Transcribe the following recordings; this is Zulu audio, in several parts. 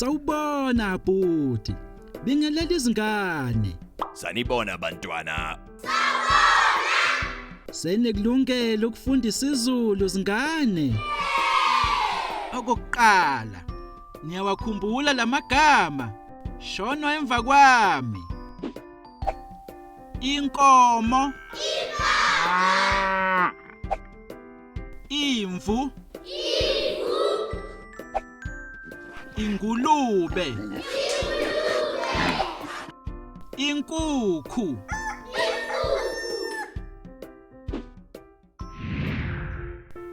Sawubona Abuti. Bingelela izingane. Sanibona bantwana. Senekulungela ukufunda isiZulu zingane. Okokuqala, niyawakhumbula lamagama. Shono emva kwami. Inkomo. Imvu. Ingulube. Inkukhu.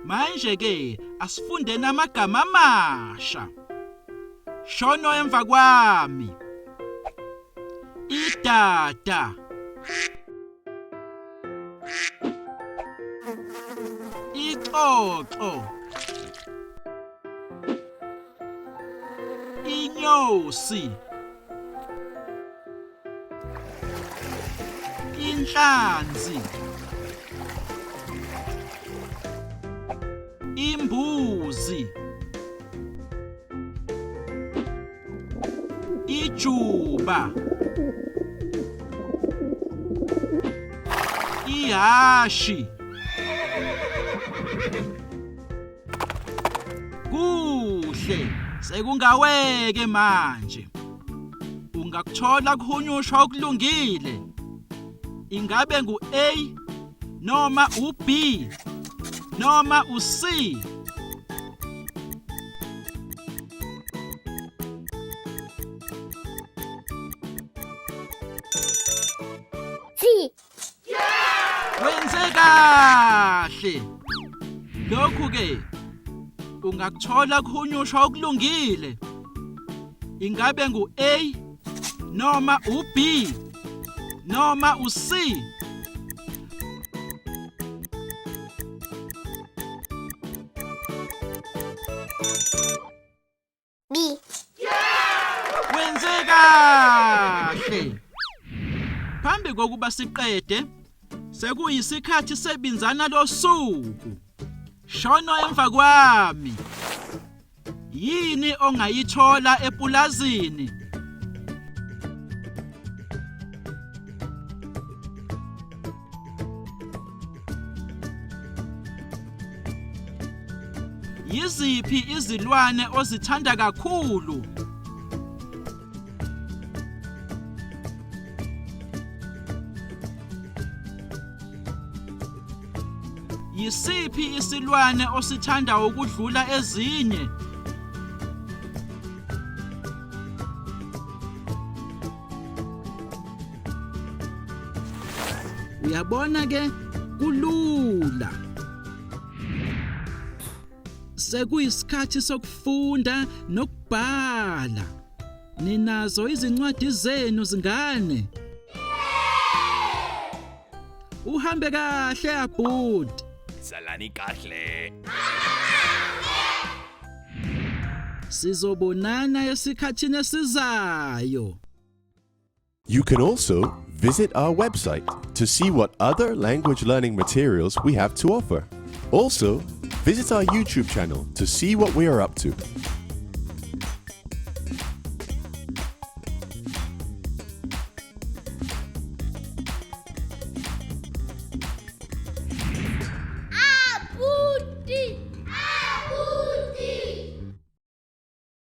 Manje ke asifunde namagama amasha. Shono emva kwami. Idada. Ixoxo. Inyosi. Inhlanzi. Imbuzi. Ijuba. Ihashi. Kuhle, sekungaweke manje. Ungakuthola kuhunyushwa okulungile. Ingabe ngu-A noma u-B noma u-C. C. Wenze kahle. Lokhu ke ungakuthola kuhunyushwa okulungile. Ingabe ngu-A noma u-B noma u-C. B. Wenze kahle. Phambi kokuba siqede, sekuyisikhathi sebinzana losuku. Shono emva kwami. Yini ongayithola epulazini? Yiziphi izilwane ozithanda kakhulu? Yisiphi isilwane osithanda ukudlula ezinye? Uyabona ke kulula. Sekuyisikhathi sokufunda nokubhala. Ninazo izincwadi zenu zingane? Uhambe kahle Abuti. Salani kahle. Sizobonana esikhathini esizayo. You can also visit our website to see what other language learning materials we have to offer. Also, visit our YouTube channel to see what we are up to.